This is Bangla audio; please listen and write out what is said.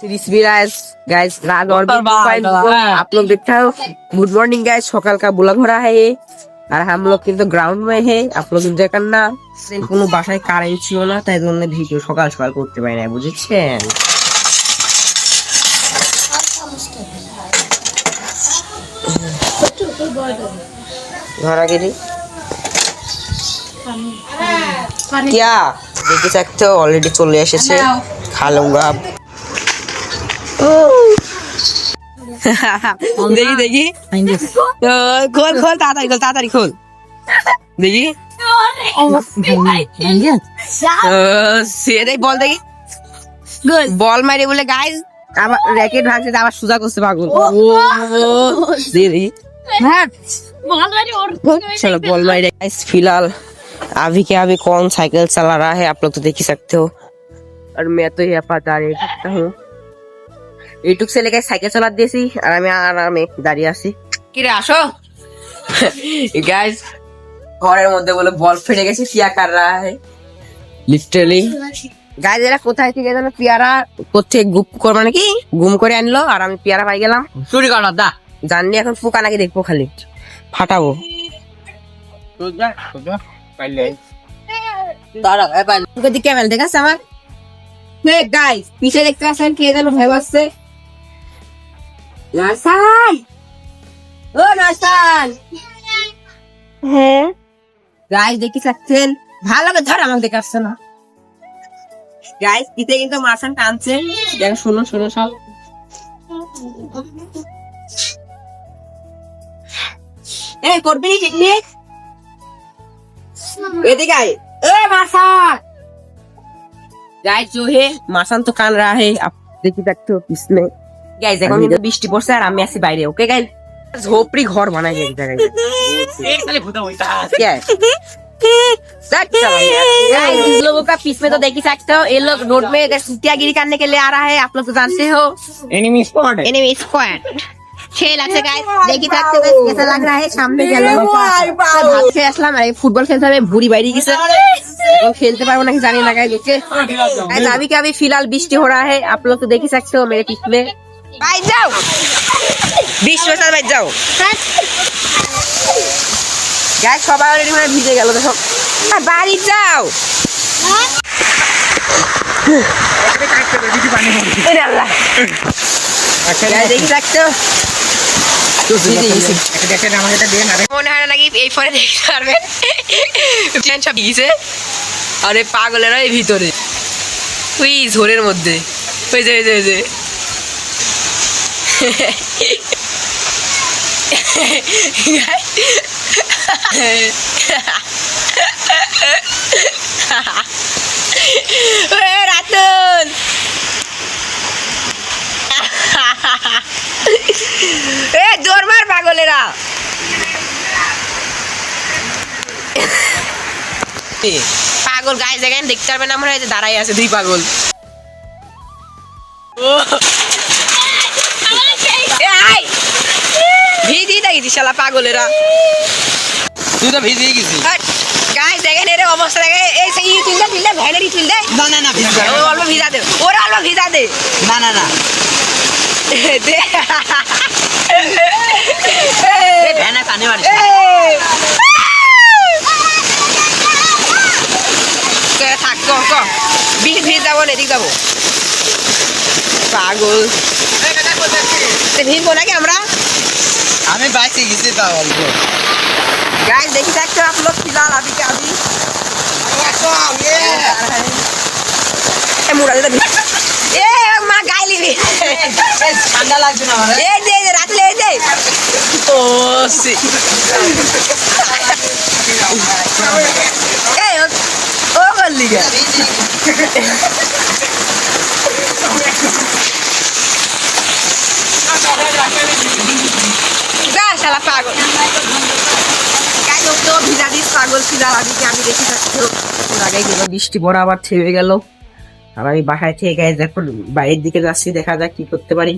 गाइस रात और आप लोग देखते हो। गुड मॉर्निंग गाइस, सकाल का बुला हो रहा है ये और हम लोग কিন্তু গ্রাউন্ড में है। आप लोग एंजॉय करना। কোনো বাসায় কারেন্ট ছিল না, তাই জন্য ভিডিও সকাল সকাল করতে পারি না, বুঝেছেন? ঘরা গেলি क्या দেখে सकते हो অলরেডি চলে এসেছে খালুঙ্গা। দেখি দেখি খোল খোল তাড়াতাড়ি খোল দেখি। সেটাই বল দেখি। বল মারি বলে গাইস আবার র্যাকেট ভাগছে, আবার সুজা করছে পাগল। चलो बॉल मारी गाइस। फिलहाल अभी क्या अभी कौन साइकिल चला रहा है आप लोग तो देख ही सकते हो, और मैं तो यहाँ पर दाঁড়িয়ে থাকता हूँ। ইউটিউব से लेकर साइकिल चला দিয়েছি আর আমি আরামে দাঁড়িয়ে আছি। কি রে আসো গাইস, ঘরের মধ্যে বলে বল ফেটে গেছে। क्या कर रहा है লিটারালি গাইস? এরা কোথায় থেকে যেন পেয়ারা কোথায় গুম করে আনলো আর আমি পেয়ারা পাই গেলাম। চুরি কর না দা, জাননি এখন পোকা নাকি দেখবো, খালি ফাটাবো। ক্যামেরা দেখাচ্ছে আমার গাইস, পিছে দেখতে পাচ্ছেন কে যেন ভয় পাচ্ছে। নাসান, ও নাসান। হ্যাঁ গাইস দেখি থাকছেন, ভালো করে ধর, আমাকে দেখাচ্ছে না গাইস। পিছে কিন্তু মাসান টানছে, দেখো শোনো শোনো সব। ए করবি নি পিকনিক? এদিকে আয়। ए मासान गाइस, जो है मासान तो कान रहा है, आप देख सकते हो इसमें गाइस। এখন কিন্তু বৃষ্টি पड़ছে আর আমি আছি বাইরে। ওকে गाइस, झोपड़ी घर बनाई एक जगह। एक साले भूता होता क्या है गाइस? इन लोगों का पीस में तो देख ही सकते हो, ये लोग रोड में सुतियागिरी करने के लिए आ रहा है। आप लोग तो जानते हो एनिमी स्क्वाड खेल আছে गाइस, देखी सकते हो कैसा लग रहा है। सामने গেল ভাত খেয়ে আসলাম আর ফুটবল খেলতে হবে, ভুড়ি বাইরে গেছে, এখন খেলতে পারবো নাকি জানি না गाइस। देखिए गाइस अभी क्या अभी फिलहाल বৃষ্টি हो रहा है, आप लोग तो देख ही सकते हो मेरे पीछे। भाई जाओ বৃষ্টি হচ্ছে, ভাই যাও गाइस। সবাই অলরেডি মানে ভিজে গেল, দেখো বাড়ি যাও। ওরে আল্লাহ দেখি सकते हो। মনে হয় নাকি এই পরে দেখতে পারবেন সব গিয়েছে। আরে পাগলেরা এই ভিতরে ওই ঝোরের মধ্যে ওই যে ওই যে ওই যে রাতুল এ জোর মার পাগলেরা। পাগল গায়ে জায়গায় দেখতে পারবেন, আমরা এই যে দাঁড়াই আছে দুই পাগল। ভিজি দেখি শালা পাগলেরা, তুই তো ভিজে গেছিস গায়ে দেখেন এর অবস্থা দেখে। এই সেই তুললে তুললে ভ্যানেরই তুললে না না না ভিজা অল্প ভিজা দে, ওরা অল্প ভিজা দে। না না না ভ্যানে কানে মারিস থাক ভিজ যাবো না, এদিক যাবো পাগল। ভিজবো নাকি আমরা? আমি বাইকে গেছি তা অল্প गाइस देखी सकते हो आप लोग फिलहाल अभी क्या अभी मुड़ा दे ए मां गाइली भी ঠান্ডা লাগছে না আমারে। এই যে রাত লে এই যে ও সি এই ও গল্লি গা যা শালা পাগল। গাইস তো ভিজা দিস পাগল ফিলহাল अभी क्या अभी দেখি सकते हो। আগে কিন্তু বৃষ্টি পড়া আবার থেমে গেল আর আমি বাসায় থেকে গাইস এখন বাইরের দিকে যাচ্ছি, দেখা যাক কি করতে পারি।